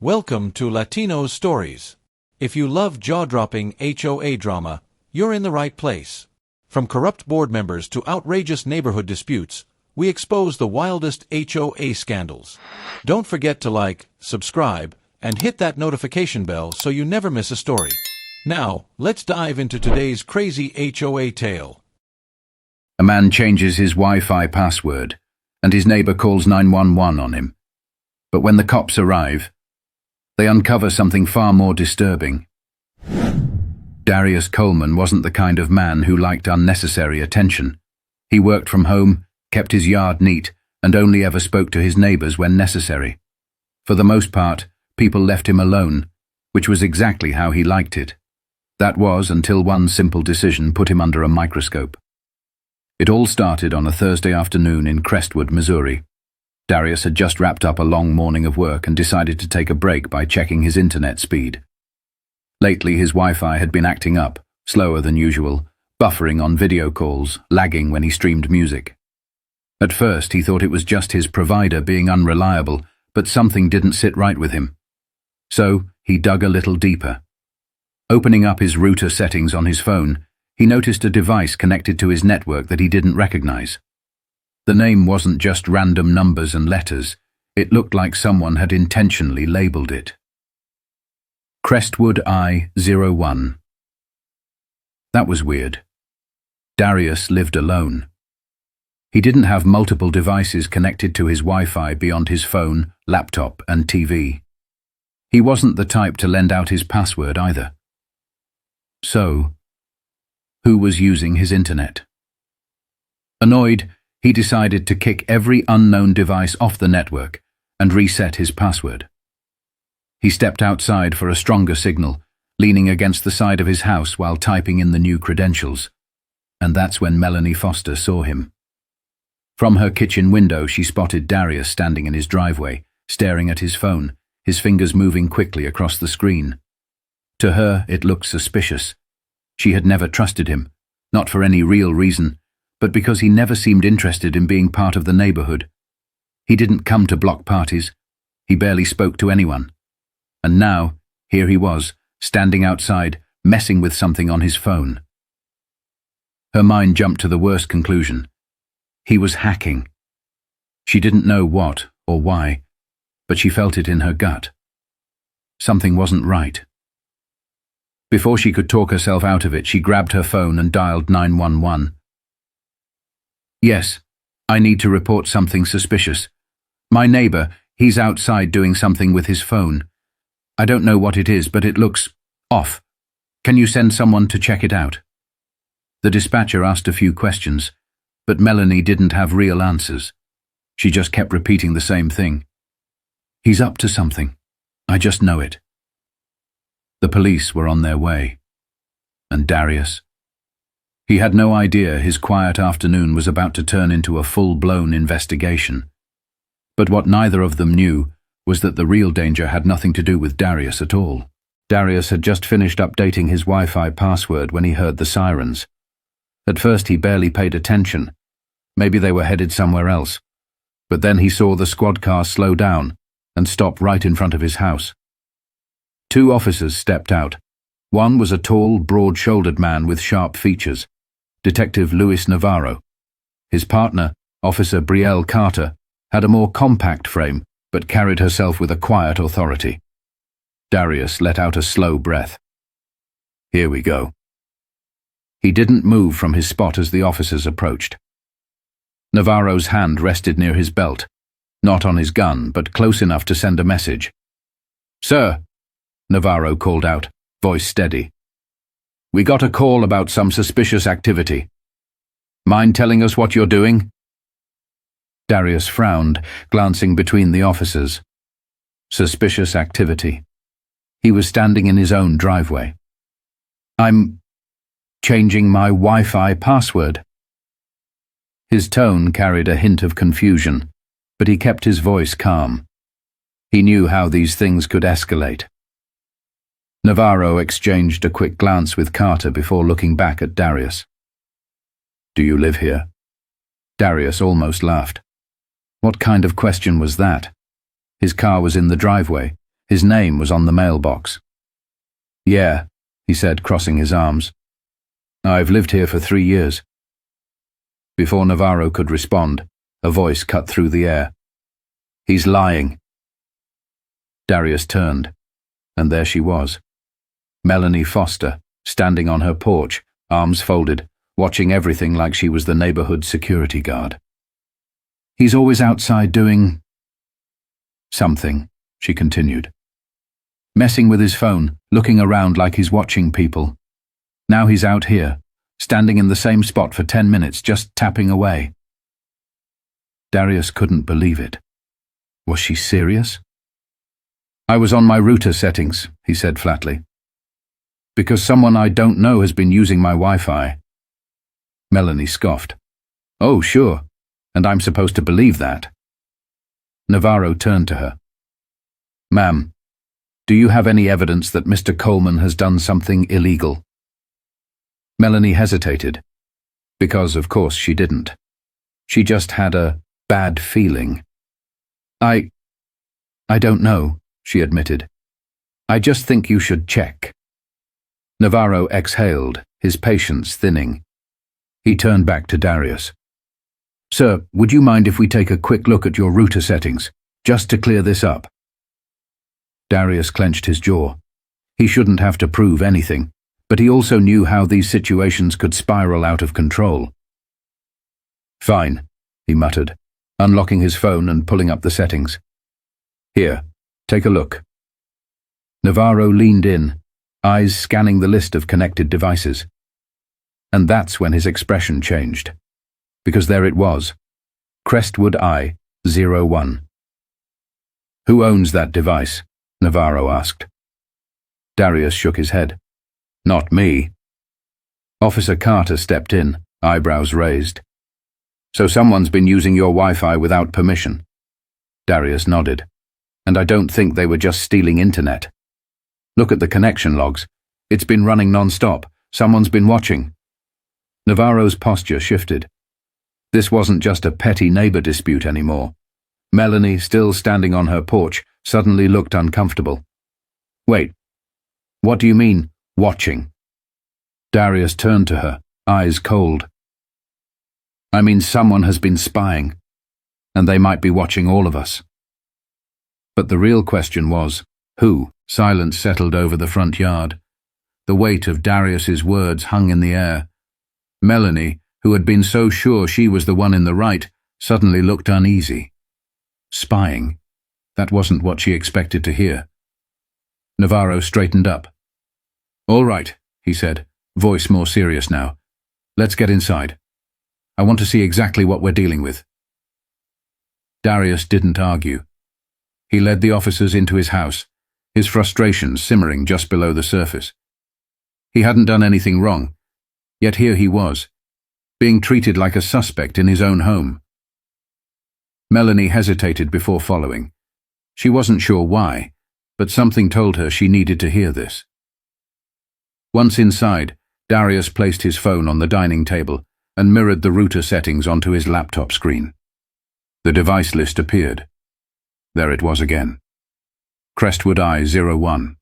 Welcome to Latino Stories. If you love jaw-dropping HOA drama, you're in the right place. From corrupt board members to outrageous neighborhood disputes, we expose the wildest HOA scandals. Don't forget to like, subscribe, and hit that notification bell so you never miss a story. Now, let's dive into today's crazy HOA tale. A man changes his Wi-Fi password, and his neighbor calls 911 on him. But when the cops arrive, they uncover something far more disturbing. Darius Coleman wasn't the kind of man who liked unnecessary attention. He worked from home, kept his yard neat, and only ever spoke to his neighbors when necessary. For the most part, people left him alone, which was exactly how he liked it. That was until one simple decision put him under a microscope. It all started on a Thursday afternoon in Crestwood, Missouri. Darius had just wrapped up a long morning of work and decided to take a break by checking his internet speed. Lately, his Wi-Fi had been acting up, slower than usual, buffering on video calls, lagging when he streamed music. At first, he thought it was just his provider being unreliable, but something didn't sit right with him. So, he dug a little deeper. Opening up his router settings on his phone, he noticed a device connected to his network that he didn't recognize. The name wasn't just random numbers and letters. It looked like someone had intentionally labeled it. Crestwood I-01. That was weird. Darius lived alone. He didn't have multiple devices connected to his Wi-Fi beyond his phone, laptop, and TV. He wasn't the type to lend out his password either. So, who was using his internet? Annoyed, he decided to kick every unknown device off the network and reset his password. He stepped outside for a stronger signal, leaning against the side of his house while typing in the new credentials. And that's when Melanie Foster saw him. From her kitchen window, she spotted Darius standing in his driveway, staring at his phone, his fingers moving quickly across the screen. To her, it looked suspicious. She had never trusted him, not for any real reason, but because he never seemed interested in being part of the neighborhood. He didn't come to block parties. He barely spoke to anyone. And now, here he was, standing outside, messing with something on his phone. Her mind jumped to the worst conclusion. He was hacking. She didn't know what or why, but she felt it in her gut. Something wasn't right. Before she could talk herself out of it, she grabbed her phone and dialed 911. Yes, I need to report something suspicious. My neighbor, he's outside doing something with his phone. I don't know what it is, but it looks off. Can you send someone to check it out? The dispatcher asked a few questions, but Melanie didn't have real answers. She just kept repeating the same thing. He's up to something. I just know it. The police were on their way. And Darius? He had no idea his quiet afternoon was about to turn into a full-blown investigation. But what neither of them knew was that the real danger had nothing to do with Darius at all. Darius had just finished updating his Wi-Fi password when he heard the sirens. At first he barely paid attention. Maybe they were headed somewhere else. But then he saw the squad car slow down and stop right in front of his house. Two officers stepped out. One was a tall, broad-shouldered man with sharp features, Detective Luis Navarro. His partner, Officer Brielle Carter, had a more compact frame, but carried herself with a quiet authority. Darius let out a slow breath. Here we go. He didn't move from his spot as the officers approached. Navarro's hand rested near his belt, not on his gun, but close enough to send a message. Sir, Navarro called out, voice steady. We got a call about some suspicious activity. Mind telling us what you're doing? Darius frowned, glancing between the officers. Suspicious activity. He was standing in his own driveway. I'm changing my Wi-Fi password. His tone carried a hint of confusion, but he kept his voice calm. He knew how these things could escalate. Navarro exchanged a quick glance with Carter before looking back at Darius. Do you live here? Darius almost laughed. What kind of question was that? His car was in the driveway. His name was on the mailbox. "Yeah," he said, crossing his arms. "I've lived here for 3 years." Before Navarro could respond, a voice cut through the air. "He's lying." Darius turned, and there she was. Melanie Foster, standing on her porch, arms folded, watching everything like she was the neighborhood security guard. "He's always outside doing something," she continued. "Messing with his phone, looking around like he's watching people. Now he's out here, standing in the same spot for 10 minutes, just tapping away." Darius couldn't believe it. Was she serious? "I was on my router settings," he said flatly. "Because someone I don't know has been using my Wi-Fi." Melanie scoffed. "Oh, sure, and I'm supposed to believe that." Navarro turned to her. "Ma'am, do you have any evidence that Mr. Coleman has done something illegal?" Melanie hesitated, because of course she didn't. She just had a bad feeling. I don't know," she admitted. "I just think you should check." Navarro exhaled, his patience thinning. He turned back to Darius. "Sir, would you mind if we take a quick look at your router settings, just to clear this up?" Darius clenched his jaw. He shouldn't have to prove anything, but he also knew how these situations could spiral out of control. "Fine," he muttered, unlocking his phone and pulling up the settings. "Here, take a look." Navarro leaned in, eyes scanning the list of connected devices. And that's when his expression changed. Because there it was, Crestwood I-01. "Who owns that device?" Navarro asked. Darius shook his head. "Not me." Officer Carter stepped in, eyebrows raised. "So someone's been using your Wi-Fi without permission?" Darius nodded. "And I don't think they were just stealing internet. Look at the connection logs. It's been running non-stop. Someone's been watching." Navarro's posture shifted. This wasn't just a petty neighbor dispute anymore. Melanie, still standing on her porch, suddenly looked uncomfortable. "Wait, what do you mean, watching?" Darius turned to her, eyes cold. "I mean someone has been spying, and they might be watching all of us." But the real question was, who? Silence settled over the front yard. The weight of Darius's words hung in the air. Melanie, who had been so sure she was the one in the right, suddenly looked uneasy. Spying. That wasn't what she expected to hear. Navarro straightened up. "All right," he said, voice more serious now. "Let's get inside. I want to see exactly what we're dealing with." Darius didn't argue. He led the officers into his house, his frustration simmering just below the surface. He hadn't done anything wrong, yet here he was, being treated like a suspect in his own home. Melanie hesitated before following. She wasn't sure why, but something told her she needed to hear this. Once inside, Darius placed his phone on the dining table and mirrored the router settings onto his laptop screen. The device list appeared. There it was again. Crestwood I-01.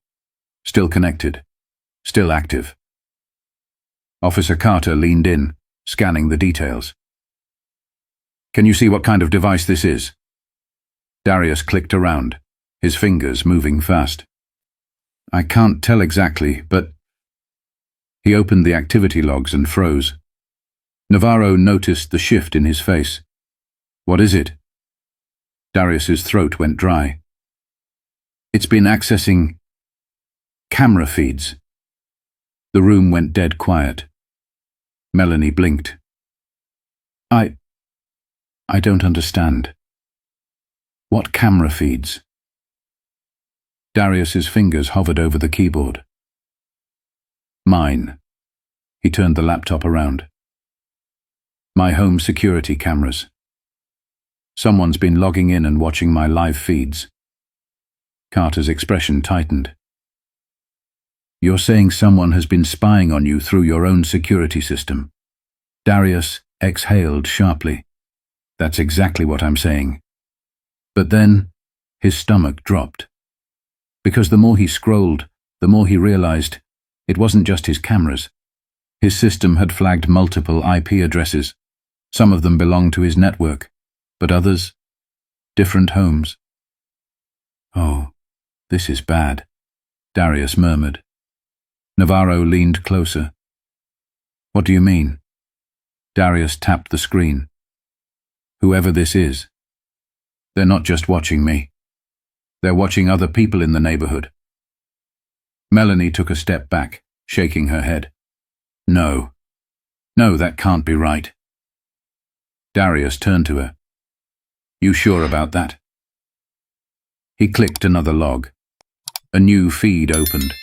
Still connected. Still active. Officer Carter leaned in, scanning the details. "Can you see what kind of device this is?" Darius clicked around, his fingers moving fast. "I can't tell exactly, but..." He opened the activity logs and froze. Navarro noticed the shift in his face. "What is it?" Darius's throat went dry. "It's been accessing camera feeds." The room went dead quiet. Melanie blinked. I don't understand." "What camera feeds?" Darius's fingers hovered over the keyboard. "Mine." He turned the laptop around. "My home security cameras. Someone's been logging in and watching my live feeds." Carter's expression tightened. "You're saying someone has been spying on you through your own security system?" Darius exhaled sharply. "That's exactly what I'm saying." But then, his stomach dropped. because the more he scrolled, the more he realized it wasn't just his cameras. His system had flagged multiple IP addresses. Some of them belonged to his network, but others, different homes. "Oh, this is bad," Darius murmured. Navarro leaned closer. "What do you mean?" Darius tapped the screen. "Whoever this is, they're not just watching me. They're watching other people in the neighborhood." Melanie took a step back, shaking her head. No, that can't be right." Darius turned to her. "You sure about that?" He clicked another log. A new feed opened.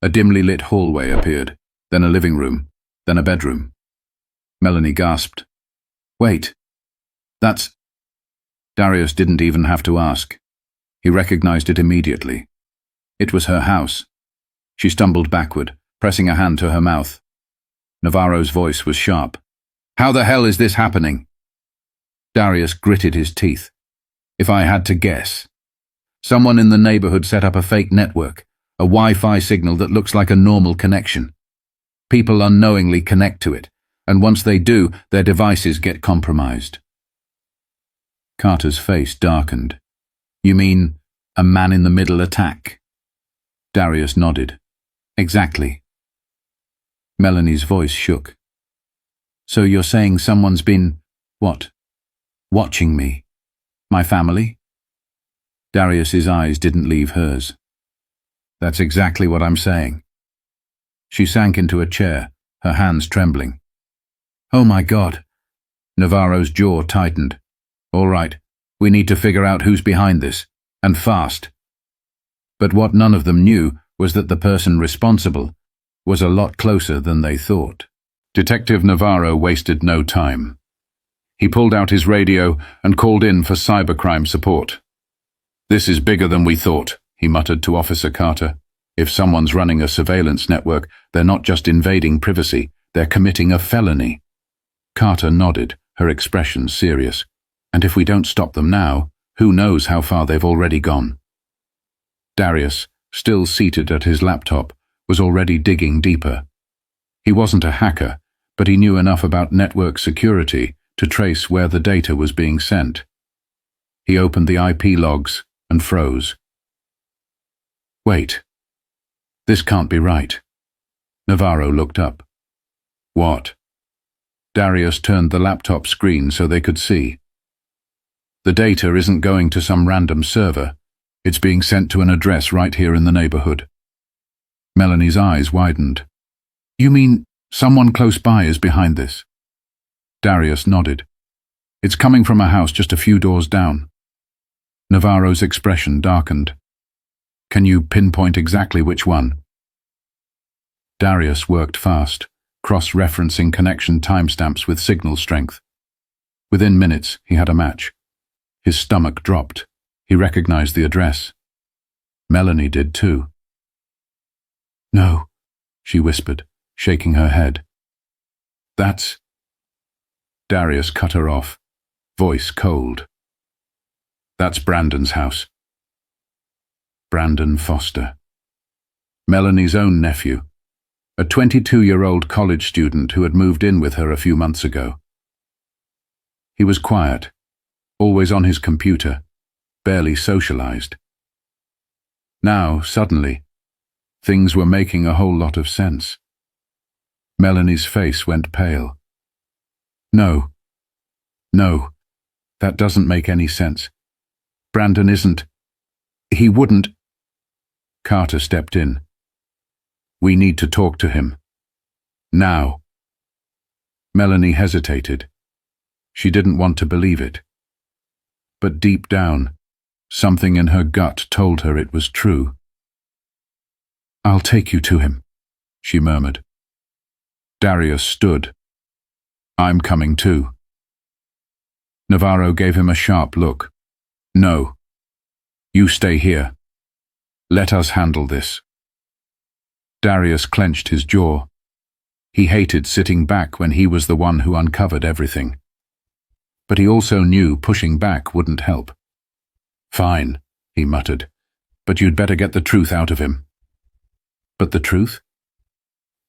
A dimly lit hallway appeared, then a living room, then a bedroom. Melanie gasped. "Wait, that's—" Darius didn't even have to ask. He recognized it immediately. It was her house. She stumbled backward, pressing a hand to her mouth. Navarro's voice was sharp. "How the hell is this happening?" Darius gritted his teeth. "If I had to guess, someone in the neighborhood set up a fake network, a Wi-Fi signal that looks like a normal connection. People unknowingly connect to it, and once they do, their devices get compromised." Carter's face darkened. "You mean a man-in-the-middle attack?" Darius nodded. "Exactly." Melanie's voice shook. "So you're saying someone's been, what? Watching me? My family?" Darius's eyes didn't leave hers. "That's exactly what I'm saying." She sank into a chair, her hands trembling. "Oh my God." Navarro's jaw tightened. "All right, we need to figure out who's behind this, and fast." But what none of them knew was that the person responsible was a lot closer than they thought. Detective Navarro wasted no time. He pulled out his radio and called in for cybercrime support. "This is bigger than we thought," he muttered to Officer Carter. "If someone's running a surveillance network, they're not just invading privacy, they're committing a felony." Carter nodded, her expression serious. "And if we don't stop them now, who knows how far they've already gone." Darius, still seated at his laptop, was already digging deeper. He wasn't a hacker, but he knew enough about network security to trace where the data was being sent. He opened the IP logs and froze. "Wait. This can't be right." Navarro looked up. "What?" Darius turned the laptop screen so they could see. "The data isn't going to some random server. It's being sent to an address right here in the neighborhood." Melanie's eyes widened. "You mean someone close by is behind this?" Darius nodded. "It's coming from a house just a few doors down." Navarro's expression darkened. "Can you pinpoint exactly which one?" Darius worked fast, cross-referencing connection timestamps with signal strength. Within minutes, he had a match. His stomach dropped. He recognized the address. Melanie did too. "No," she whispered, shaking her head. "That's—" Darius cut her off, voice cold. "That's Brandon's house." Brandon Foster. Melanie's own nephew, a 22-year-old college student who had moved in with her a few months ago. He was quiet, always on his computer, barely socialized. Now, suddenly, things were making a whole lot of sense. Melanie's face went pale. No, that doesn't make any sense. Brandon isn't. He wouldn't." Carter stepped in. "We need to talk to him. Now." Melanie hesitated. She didn't want to believe it. But deep down, something in her gut told her it was true. "I'll take you to him," she murmured. Darius stood. "I'm coming too." Navarro gave him a sharp look. "No. You stay here. Let us handle this." Darius clenched his jaw. He hated sitting back when he was the one who uncovered everything. But he also knew pushing back wouldn't help. "Fine," he muttered. but you'd better get the truth out of him." But the truth?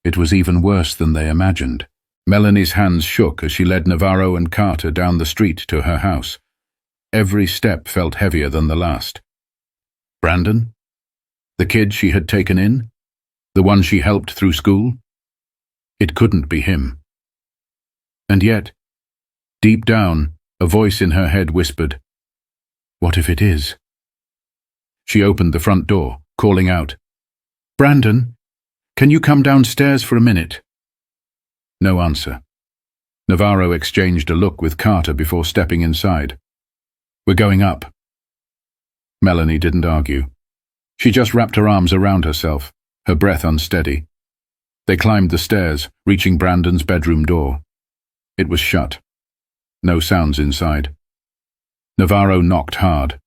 It was even worse than they imagined. Melanie's hands shook as she led Navarro and Carter down the street to her house. Every step felt heavier than the last. Brandon? The kid she had taken in? The one she helped through school? It couldn't be him. And yet, deep down, a voice in her head whispered, "What if it is?" She opened the front door, calling out, "Brandon, can you come downstairs for a minute?" No answer. Navarro exchanged a look with Carter before stepping inside. "We're going up." Melanie didn't argue. She just wrapped her arms around herself, her breath unsteady. They climbed the stairs, reaching Brandon's bedroom door. It was shut. No sounds inside. Navarro knocked hard.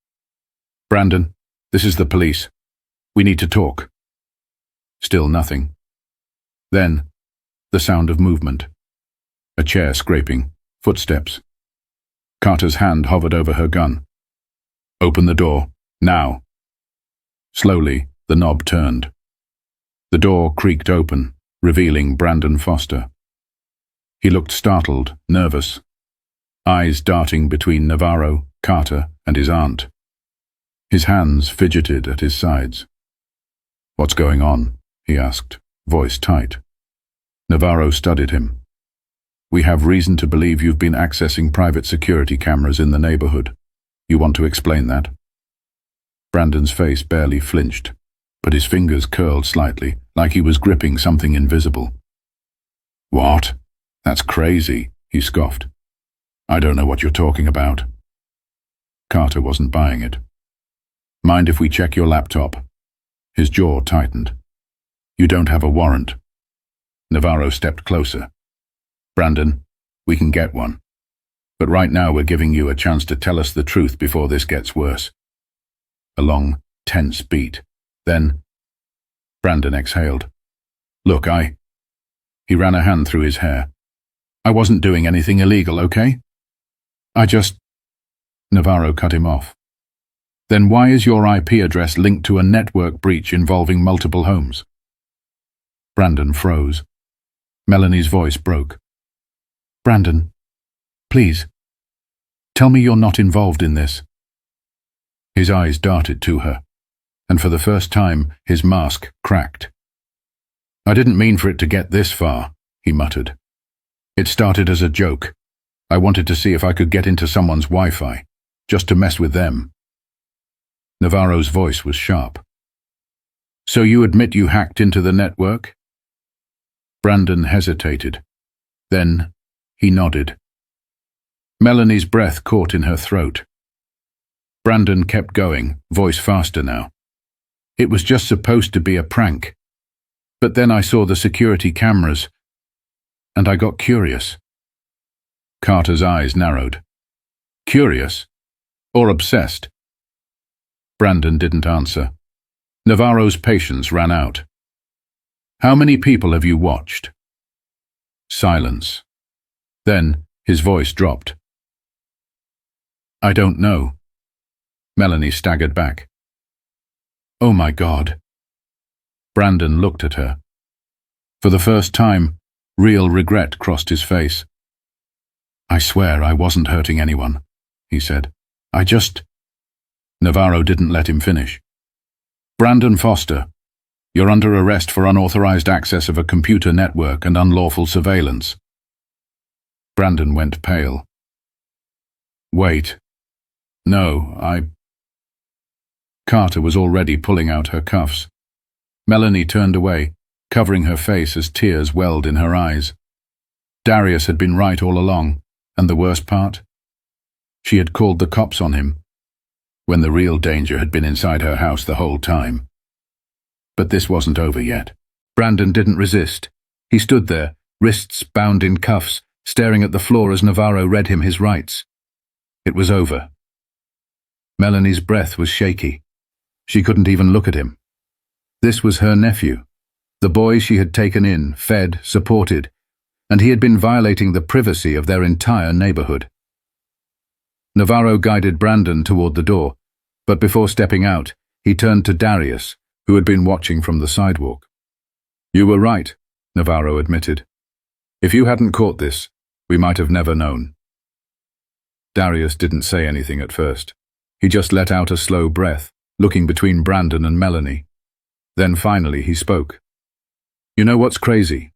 "Brandon, this is the police. We need to talk." Still nothing. Then, the sound of movement. A chair scraping, footsteps. Carter's hand hovered over her gun. "Open the door, now." Slowly, the knob turned. The door creaked open, revealing Brandon Foster. He looked startled, nervous, eyes darting between Navarro, Carter, and his aunt. His hands fidgeted at his sides. "What's going on?" he asked, voice tight. Navarro studied him. "We have reason to believe you've been accessing private security cameras in the neighborhood. You want to explain that?" Brandon's face barely flinched, but his fingers curled slightly, like he was gripping something invisible. "What? That's crazy," he scoffed. "I don't know what you're talking about." Carter wasn't buying it. "Mind if we check your laptop?" His jaw tightened. "You don't have a warrant." Navarro stepped closer. "Brandon, we can get one. But right now we're giving you a chance to tell us the truth before this gets worse." A long, tense beat. Then, Brandon exhaled. "Look, He ran a hand through his hair. "I wasn't doing anything illegal, okay? Navarro cut him off. "Then why is your IP address linked to a network breach involving multiple homes?" Brandon froze. Melanie's voice broke. "Brandon, please, tell me you're not involved in this." His eyes darted to her, and for the first time his mask cracked. "I didn't mean for it to get this far," he muttered. "It started as a joke. I wanted to see if I could get into someone's Wi-Fi, just to mess with them." Navarro's voice was sharp. "So you admit you hacked into the network?" Brandon hesitated. Then he nodded. Melanie's breath caught in her throat. Brandon kept going, voice faster now. "It was just supposed to be a prank. But then I saw the security cameras, and I got curious." Carter's eyes narrowed. "Curious? Or obsessed?" Brandon didn't answer. Navarro's patience ran out. "How many people have you watched?" Silence. Then his voice dropped. "I don't know." Melanie staggered back. "Oh my God." Brandon looked at her. For the first time, real regret crossed his face. "I swear I wasn't hurting anyone," he said. Navarro didn't let him finish. "Brandon Foster, you're under arrest for unauthorized access of a computer network and unlawful surveillance." Brandon went pale. "Wait. No, Carter was already pulling out her cuffs. Melanie turned away, covering her face as tears welled in her eyes. Darius had been right all along, and the worst part? She had called the cops on him, when the real danger had been inside her house the whole time. But this wasn't over yet. Brandon didn't resist. He stood there, wrists bound in cuffs, staring at the floor as Navarro read him his rights. It was over. Melanie's breath was shaky. She couldn't even look at him. This was her nephew, the boy she had taken in, fed, supported, and he had been violating the privacy of their entire neighborhood. Navarro guided Brandon toward the door, but before stepping out, He turned to Darius, who had been watching from the sidewalk. "You were right," Navarro admitted. "If you hadn't caught this, we might have never known." Darius didn't say anything at first. He just let out a slow breath, looking between Brandon and Melanie. Then finally he spoke. "You know what's crazy?"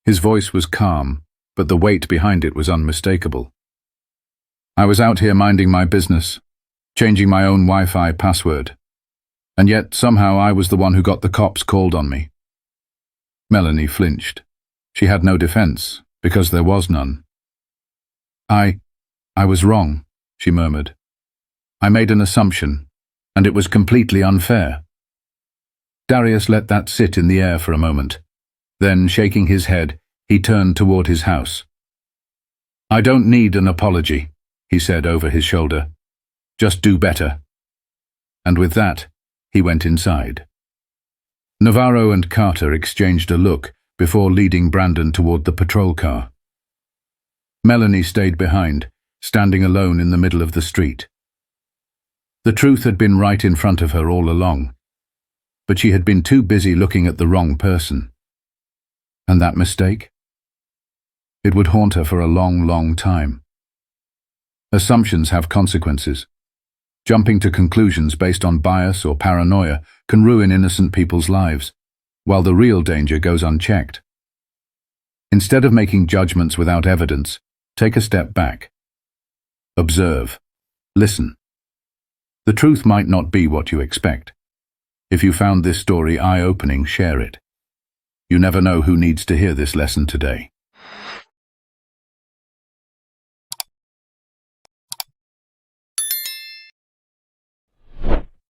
His voice was calm, but the weight behind it was unmistakable. "I was out here minding my business, changing my own Wi-Fi password, and yet somehow I was the one who got the cops called on me." Melanie flinched. She had no defense, because there was none. I was wrong," she murmured. "I made an assumption, and it was completely unfair." Darius let that sit in the air for a moment. Then, shaking his head, he turned toward his house. "I don't need an apology," he said over his shoulder. "Just do better." And with that, he went inside. Navarro and Carter exchanged a look before leading Brandon toward the patrol car. Melanie stayed behind, standing alone in the middle of the street. The truth had been right in front of her all along, but she had been too busy looking at the wrong person. And that mistake? It would haunt her for a long, long time. Assumptions have consequences. Jumping to conclusions based on bias or paranoia can ruin innocent people's lives, while the real danger goes unchecked. Instead of making judgments without evidence, take a step back. Observe. Listen. The truth might not be what you expect. If you found this story eye-opening, share it. You never know who needs to hear this lesson today.